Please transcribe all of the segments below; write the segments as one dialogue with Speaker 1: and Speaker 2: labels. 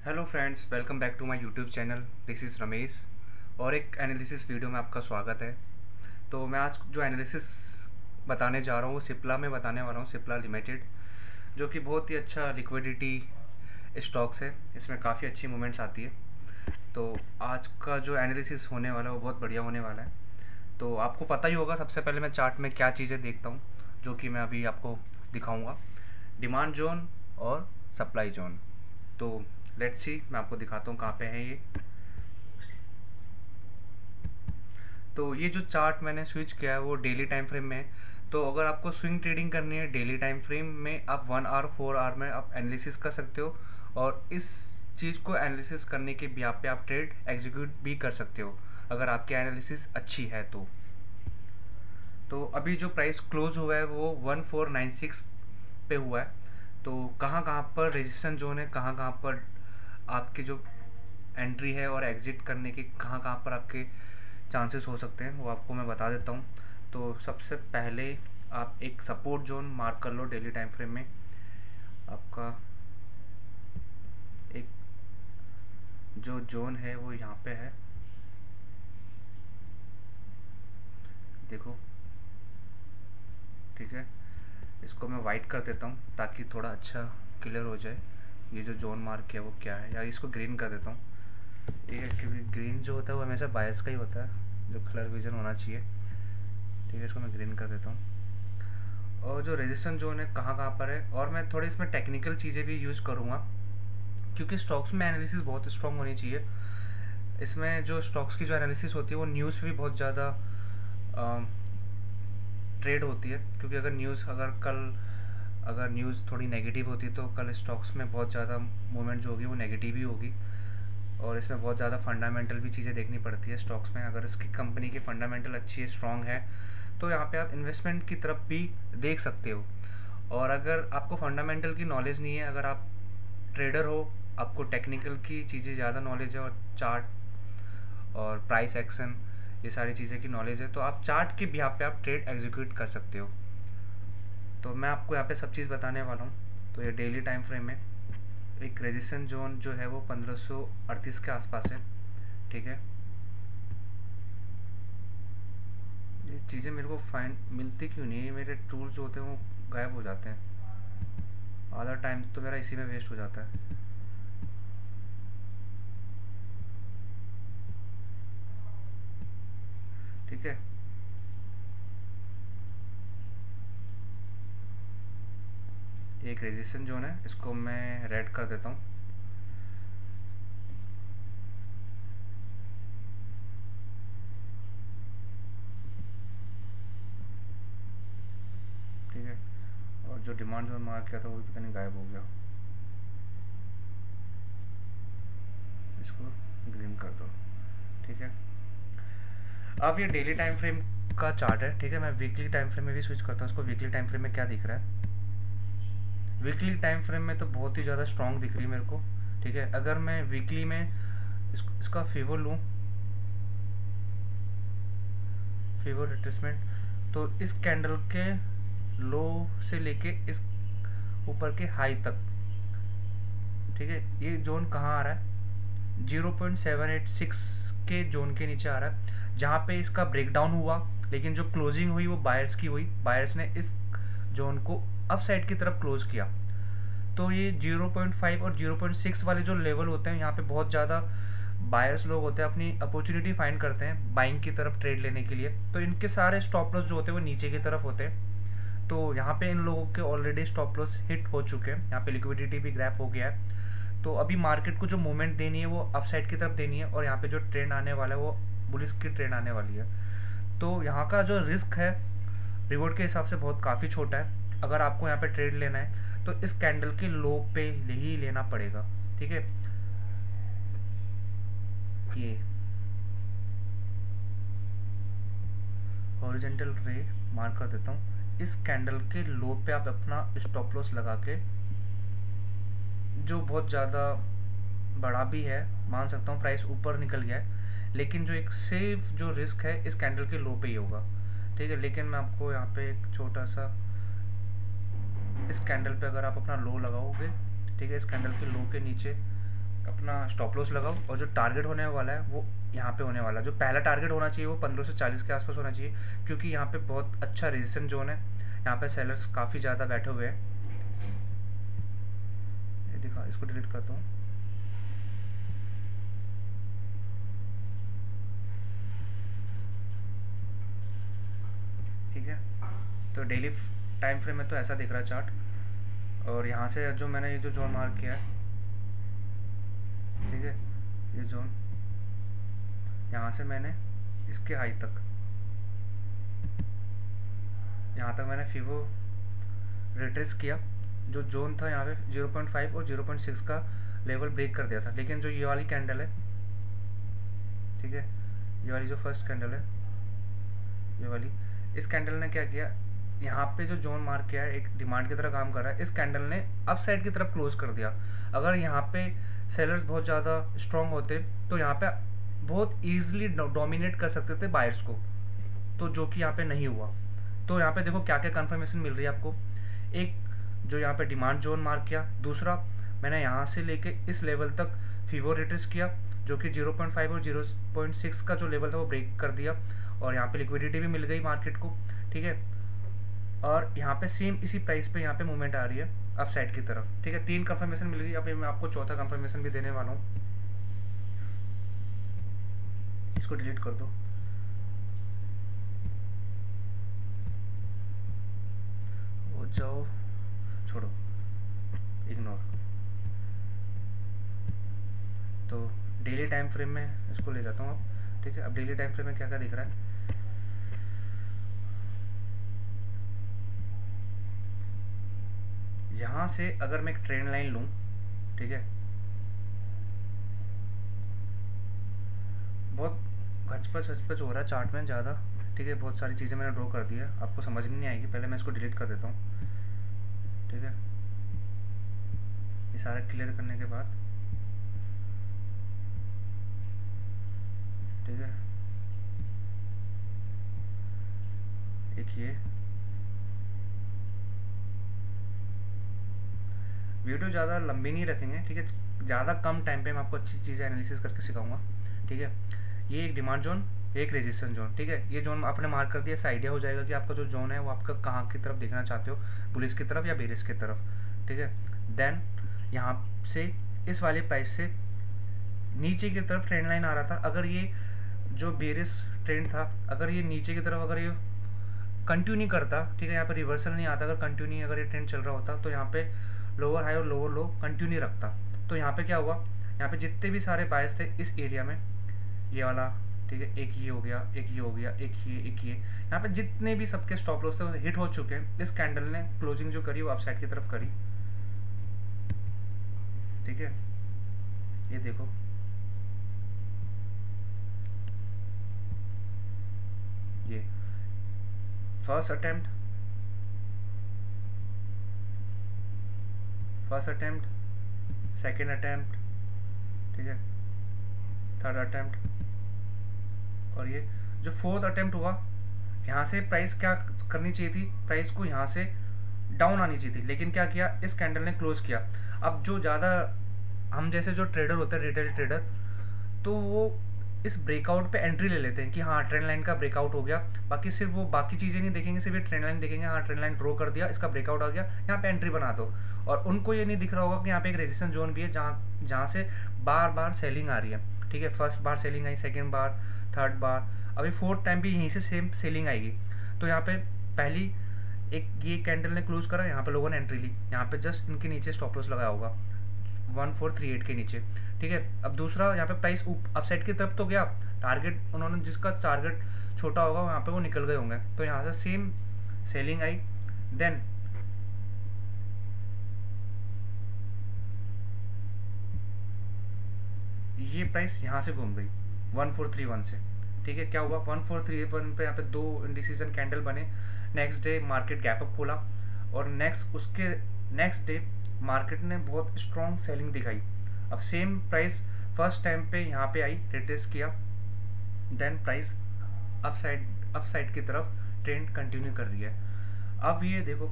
Speaker 1: Hello friends, welcome back to my YouTube channel. This is Ramesh और एक analysis video में आपका स्वागत है। तो मैं आज जो एनालिसिस बताने जा रहा हूँ वो सिप्ला में बताने वाला हूँ, सिप्ला लिमिटेड, जो कि बहुत ही अच्छा लिक्विडिटी स्टॉक्स है। इसमें काफ़ी अच्छी मूवमेंट्स आती है। तो आज का जो एनालिसिस होने वाला है वो बहुत बढ़िया होने वाला है। तो आपको पता ही होगा, सबसे पहले मैं चार्ट में क्या चीज़ें देखता हूँ जो कि मैं अभी आपको दिखाऊंगा। डिमांड जोन और सप्लाई जोन। तो लेट्स सी, मैं आपको दिखाता हूँ कहाँ पे है ये। तो ये जो चार्ट मैंने स्विच किया है वो डेली टाइम फ्रेम में है। तो अगर आपको स्विंग ट्रेडिंग करनी है डेली टाइम फ्रेम में, आप 1 आवर 4 आवर में आप एनालिसिस कर सकते हो और इस चीज़ को एनालिसिस करने के यहाँ पे आप ट्रेड एग्जीक्यूट भी कर सकते हो अगर आपकी एनालिसिस अच्छी है तो अभी जो प्राइस क्लोज हुआ है वो 1496 पे हुआ है। तो कहाँ कहाँ पर रेजिस्टेंस जोन है, कहाँ कहाँ पर आपके जो एंट्री है और एग्जिट करने के कहाँ कहाँ पर आपके चांसेस हो सकते हैं वो आपको मैं बता देता हूँ। तो सबसे पहले आप एक सपोर्ट जोन मार्क कर लो डेली टाइम फ्रेम में। आपका एक जो जोन है वो यहाँ पे है, देखो, ठीक है। इसको मैं वाइट कर देता हूँ ताकि थोड़ा अच्छा क्लियर हो जाए ये जो जोन मार्क है वो क्या है, या इसको ग्रीन कर देता हूँ, ठीक है, क्योंकि ग्रीन जो होता है वो हमेशा बायस का ही होता है, जो कलर विजन होना चाहिए। ठीक है, इसको मैं ग्रीन कर देता हूँ। और जो रेजिस्टेंस जोन है कहाँ कहाँ पर है, और मैं थोड़ी इसमें टेक्निकल चीज़ें भी यूज़ करूँगा क्योंकि स्टॉक्स में एनालिसिस बहुत स्ट्रॉन्ग होनी चाहिए। इसमें जो स्टॉक्स की जो एनालिसिस होती है वो न्यूज़ पे भी बहुत ज़्यादा ट्रेड होती है, क्योंकि अगर न्यूज़ थोड़ी नेगेटिव होती है तो कल स्टॉक्स में बहुत ज़्यादा मूवमेंट जो होगी वो नेगेटिव ही होगी। और इसमें बहुत ज़्यादा फंडामेंटल भी चीज़ें देखनी पड़ती है स्टॉक्स में। अगर इसकी कंपनी की फंडामेंटल अच्छी है, स्ट्रॉन्ग है, तो यहाँ पे आप इन्वेस्टमेंट की तरफ भी देख सकते हो। और अगर आपको फंडामेंटल की नॉलेज नहीं है, अगर आप ट्रेडर हो, आपको टेक्निकल की चीज़ें ज़्यादा नॉलेज है और चार्ट और प्राइस एक्शन ये सारी चीज़ें की नॉलेज है, तो आप चार्ट के बिहाफ पे आप ट्रेड एग्जीक्यूट कर सकते हो। तो मैं आपको यहाँ पे सब चीज़ बताने वाला हूँ। तो ये डेली टाइम फ्रेम में एक रेजिस्टेंस जोन जो है वो 1538 के आसपास है, ठीक है। ये चीज़ें मेरे को फाइंड मिलती क्यों नहीं है, मेरे टूल जो होते हैं वो गायब हो जाते हैं, आधा टाइम तो मेरा इसी में वेस्ट हो जाता है। ठीक है, एक रेजिस्टेंस जोन है, इसको मैं रेड कर देता हूँ। ठीक है, और जो डिमांड जोन मार्क किया था वो पता नहीं गायब हो गया, इसको ग्रीन कर दो। ठीक है, अब ये डेली टाइम फ्रेम का चार्ट है, ठीक है। मैं वीकली टाइम फ्रेम में भी स्विच करता हूँ। इसको वीकली टाइम फ्रेम में क्या दिख रहा है, वीकली टाइम फ्रेम में तो बहुत ही ज़्यादा स्ट्रॉन्ग दिख रही है मेरे को, ठीक है। अगर मैं वीकली में इसका फेवर लूँ, फेवर रिट्रेसमेंट, तो इस कैंडल के लो से लेके इस ऊपर के हाई तक, ठीक है, ये जोन कहाँ आ रहा है, 0.786 के जोन के नीचे आ रहा है, जहाँ पे इसका ब्रेकडाउन हुआ, लेकिन जो क्लोजिंग हुई वो बायर्स की हुई। बायर्स ने इस जोन को अप साइड की तरफ क्लोज किया। तो ये 0.5 और 0.6 वाले जो लेवल होते हैं, यहाँ पे बहुत ज़्यादा बायर्स लोग होते हैं, अपनी अपॉर्चुनिटी फाइंड करते हैं बाइंग की तरफ ट्रेड लेने के लिए। तो इनके सारे स्टॉप लॉस जो होते हैं वो नीचे की तरफ होते हैं। तो यहाँ पे इन लोगों के ऑलरेडी स्टॉप लॉस हिट हो चुके हैं, यहाँ पे लिक्विडिटी भी ग्रैप हो गया है। तो अभी मार्केट को जो मूवमेंट देनी है वो अपसाइड की तरफ देनी है, और यहाँ पे जो ट्रेंड आने वाला है वो बुलिश की ट्रेंड आने वाली है। तो यहाँ का जो रिस्क है रिवॉर्ड के हिसाब से बहुत काफ़ी छोटा है। अगर आपको यहाँ पे ट्रेड लेना है तो इस कैंडल के लो पे ही लेना पड़ेगा, ठीक है। ये हॉरिजॉन्टल रे मार्क कर देता हूँ। इस कैंडल के लो पे आप अपना स्टॉप लॉस लगा के, जो बहुत ज़्यादा बड़ा भी है, मान सकता हूँ प्राइस ऊपर निकल गया है, लेकिन जो एक सेफ जो रिस्क है इस कैंडल के लो पे ही होगा, ठीक है। लेकिन मैं आपको यहाँ पे एक छोटा सा, इस कैंडल पे अगर आप अपना लो लगाओगे, ठीक है, इस कैंडल के लो के नीचे अपना स्टॉप लॉस लगाओ और जो टारगेट होने वाला है वो यहाँ पे होने वाला है। जो पहला टारगेट होना चाहिए वो 15 से 40 के आसपास होना चाहिए, क्योंकि यहाँ पे बहुत अच्छा रेजिस्टेंस जोन है, यहाँ पे सेलर्स काफ़ी ज़्यादा बैठे हुए हैं। ये दिखा, इसको डिलीट करता हूँ। ठीक है, तो डेली टाइम फ्रेम में तो ऐसा दिख रहा है चार्ट। और यहाँ से जो मैंने ये जो जोन मार्क किया है, ठीक है, ये जोन यहाँ से मैंने इसके हाई तक, यहाँ तक मैंने फीवो रिट्रेस किया। जो जोन था यहाँ पे 0.5 और 0.6 का लेवल ब्रेक कर दिया था। लेकिन जो ये वाली कैंडल है, ठीक है, ये वाली जो फर्स्ट कैंडल है, ये वाली, इस कैंडल ने क्या किया, यहाँ पे जो जोन मार्क किया है एक डिमांड की तरह काम कर रहा है, इस कैंडल ने अप साइड की तरफ क्लोज कर दिया। अगर यहाँ पे सेलर्स बहुत ज़्यादा स्ट्रॉन्ग होते तो यहाँ पे बहुत ईजिली डोमिनेट कर सकते थे बायर्स को, तो जो कि यहाँ पे नहीं हुआ। तो यहाँ पे देखो क्या क्या कंफर्मेशन मिल रही है आपको। एक, जो यहाँ पे डिमांड जोन मार्क किया। दूसरा, मैंने यहाँ से लेके इस लेवल तक फीवो रिट्रेस किया, जो कि 0.5 और 0.6 का जो लेवल था वो ब्रेक कर दिया, और यहाँ पे लिक्विडिटी भी मिल गई मार्केट को। ठीक है, और यहाँ पे सेम इसी प्राइस पे यहाँ पे मूवमेंट आ रही है अप साइड की तरफ। ठीक है, 3 कंफर्मेशन मिल गई। अब मैं आपको चौथा कंफर्मेशन भी देने वाला हूँ, इसको डिलीट कर दो। वो जाओ, छोड़ो, इग्नोर। तो डेली टाइम फ्रेम में इसको ले जाता हूँ अब। ठीक है, अब डेली टाइम फ्रेम में क्या क्या दिख रहा है। यहाँ से अगर मैं एक ट्रेंड लाइन लूँ, ठीक है, बहुत घचपच हो रहा है चार्ट में ज़्यादा। ठीक है, बहुत सारी चीज़ें मैंने ड्रॉ कर दी है, आपको समझ में नहीं आएगी। पहले मैं इसको डिलीट कर देता हूँ। ठीक है, ये सारा क्लियर करने के बाद, ठीक है, एक ये वीडियो ज़्यादा लंबी नहीं रखेंगे। ठीक है, ज़्यादा कम टाइम पे मैं आपको अच्छी चीज़ें एनालिसिस करके सिखाऊंगा। ठीक है, ये एक डिमांड जोन, एक रेजिस्टेंस जोन। ठीक है, ये जोन आपने मार्क कर दिया, इससे आइडिया हो जाएगा कि आपका जो जोन है वो आपका कहाँ की तरफ देखना चाहते हो, बुलिश की तरफ या बेरिश की तरफ। ठीक है, देन यहाँ से इस वाले प्राइस से नीचे की तरफ ट्रेंड लाइन आ रहा था। अगर ये जो बेरिश ट्रेंड था, अगर ये नीचे की तरफ अगर ये कंटिन्यू नहीं करता, ठीक है, यहाँ पे रिवर्सल नहीं आता, अगर कंटिन्यू अगर ये ट्रेंड चल रहा होता, तो यहाँ पे लोअर हाई और लोअर लो कंटिन्यू रखता। तो यहाँ पे क्या हुआ, यहाँ पे जितने भी सारे बायर्स थे इस एरिया में, ये वाला, ठीक है, एक ये हो गया, एक ये हो गया, एक ये, यहाँ पे जितने भी सबके स्टॉप लॉस थे वो हिट हो चुके हैं। इस कैंडल ने क्लोजिंग जो करी वो अपसाइड की तरफ करी। ठीक है, ये देखो, ये फर्स्ट अटेम्प्ट, सेकेंड अटेम्प्ट, ठीक है, थर्ड अटेम्प्ट, और ये जो फोर्थ अटेम्प्ट हुआ, यहाँ से प्राइस क्या करनी चाहिए थी, प्राइस को यहाँ से डाउन आनी चाहिए थी, लेकिन क्या किया, इस कैंडल ने क्लोज किया। अब जो ज़्यादा हम जैसे जो ट्रेडर होते हैं, रिटेल ट्रेडर, तो वो इस ब्रेकआउट पे एंट्री ले लेते हैं कि हाँ ट्रेंड लाइन का ब्रेकआउट हो गया, बाकी सिर्फ वो बाकी चीज़ें नहीं देखेंगे, सिर्फ ये ट्रेंड लाइन देखेंगे, हाँ ट्रेंड लाइन ड्रॉ कर दिया, इसका ब्रेकआउट आ गया, यहाँ पे एंट्री बना दो। और उनको ये नहीं दिख रहा होगा कि यहाँ पे एक रेजिस्टेंस जोन भी है जहाँ से बार बार सेलिंग आ रही है। ठीक है, फर्स्ट बार सेलिंग आई, सेकेंड बार, थर्ड बार, अभी फोर्थ टाइम भी यहीं से सेम सेलिंग आएगी। तो यहाँ पे पहली एक ये कैंडल ने क्लोज करा, यहाँ पे लोगों ने एंट्री ली, यहाँ पे जस्ट इनके नीचे स्टॉप लॉस लगाया होगा 1438 के नीचे। ठीक है, अब दूसरा यहाँ पे प्राइस अपसाइड की तरफ तो गया, टारगेट उन्होंने जिसका टारगेट छोटा होगा वहाँ पे वो निकल गए होंगे, तो यहाँ से सेम सेलिंग आई। देन ये प्राइस यहाँ से घूम गई 1431 से। ठीक है, क्या हुआ, 1431 पे यहाँ पे 2 इंडिसीजन कैंडल बने। Next day market gap up खोला, और उसके नेक्स्ट डे मार्केट ने बहुत स्ट्रॉन्ग सेलिंग दिखाई। अब सेम प्राइस फर्स्ट टाइम पे यहाँ पे आई, रिटेस्ट किया, देन प्राइस अपसाइड की तरफ ट्रेंड कंटिन्यू कर रही है। अब ये देखो,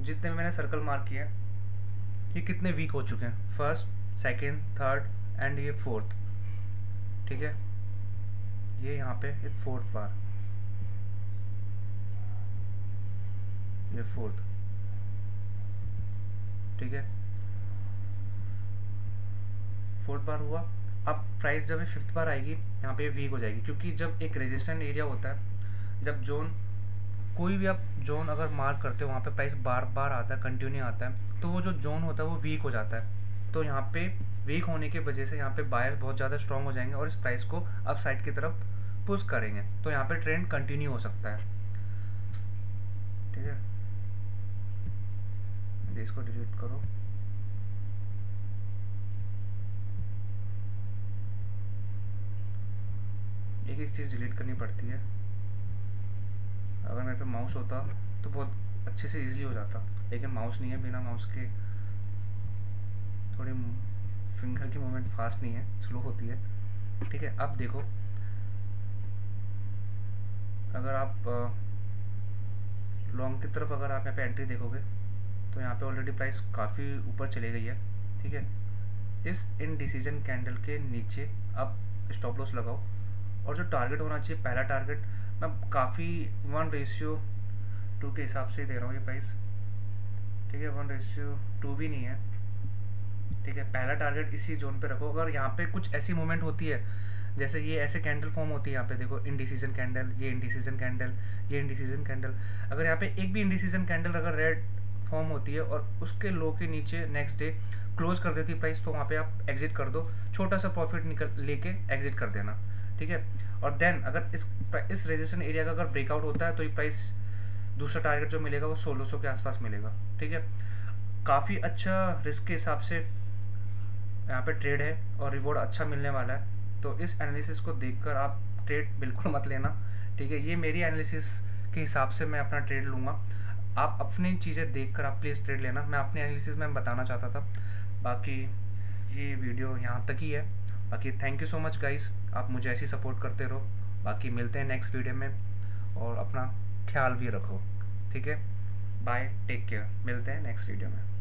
Speaker 1: जितने मैंने सर्कल मार्क किए हैं ये कितने वीक हो चुके हैं, फर्स्ट, सेकेंड, थर्ड एंड ये फोर्थ, ठीक है, ये यहाँ पे एक फोर्थ बार, ये फोर्थ, ठीक है, फोर्थ बार हुआ। अब प्राइस जब ये फिफ्थ बार आएगी यहाँ पे वीक हो जाएगी, क्योंकि जब एक रेजिस्टेंट एरिया होता है, जब जोन, कोई भी आप जोन अगर मार्क करते हो वहाँ पे प्राइस बार बार आता है, कंटिन्यू आता है, तो वो जो जोन होता है वो वीक हो जाता है। तो यहाँ पे वीक होने की वजह से यहाँ पे बायर्स बहुत ज़्यादा स्ट्रॉन्ग हो जाएंगे और इस प्राइस को अप साइड की तरफ पुश करेंगे, तो यहाँ पे ट्रेंड कंटिन्यू हो सकता है, ठीक है। इसको डिलीट करो, एक एक चीज़ डिलीट करनी पड़ती है। अगर मेरे पे माउस होता तो बहुत अच्छे से इजीली हो जाता, लेकिन माउस नहीं है, बिना माउस के थोड़ी फिंगर की मूवमेंट फास्ट नहीं है, स्लो होती है, ठीक है। अब देखो, अगर आप लॉन्ग की तरफ अगर आप यहाँ पे एंट्री देखोगे तो यहाँ पे ऑलरेडी प्राइस काफ़ी ऊपर चली गई है, ठीक है। इस इनडिसीजन कैंडल के नीचे आप स्टॉप लॉस लगाओ, और जो टारगेट होना चाहिए, पहला टारगेट मैं काफ़ी 1:2 के हिसाब से दे रहा हूँ ये प्राइस, ठीक है, 1:2 भी नहीं है, ठीक है। पहला टारगेट इसी जोन पे रखो। अगर यहाँ पे कुछ ऐसी मूवमेंट होती है, जैसे ये ऐसे कैंडल फॉर्म होती है, यहाँ पे देखो इनडिसीजन कैंडल, ये इनडिसीजन कैंडल, ये इनडिसीजन कैंडल, अगर यहाँ पे एक भी इनडिसीजन कैंडल अगर रेड फॉर्म होती है और उसके लो के नीचे नेक्स्ट डे क्लोज कर देती है प्राइस, तो वहाँ पे आप एग्जिट कर दो, छोटा सा प्रॉफिट निकल लेके एग्जिट कर देना, ठीक है। और देन अगर इस रेजिस्टेंस एरिया का अगर ब्रेकआउट होता है तो ये प्राइस दूसरा टारगेट जो मिलेगा वो 1600 के आसपास मिलेगा, ठीक है। काफ़ी अच्छा रिस्क के हिसाब से यहाँ पे ट्रेड है और रिवॉर्ड अच्छा मिलने वाला है, तो इस एनालिसिस को देखकर आप ट्रेड बिल्कुल मत लेना, ठीक है। ये मेरी एनालिसिस के हिसाब से मैं अपना ट्रेड लूँगा, आप अपनी चीज़ें देखकर आप प्लीज़ ट्रेड लेना, मैं अपनी एनालिसिस में बताना चाहता था। बाकी ये वीडियो यहाँ तक ही है। बाकी thank you so much guys, आप मुझे ऐसी सपोर्ट करते रहो। बाकी मिलते हैं नेक्स्ट वीडियो में, और अपना ख्याल भी रखो, ठीक है। बाय, टेक केयर, मिलते हैं नेक्स्ट वीडियो में।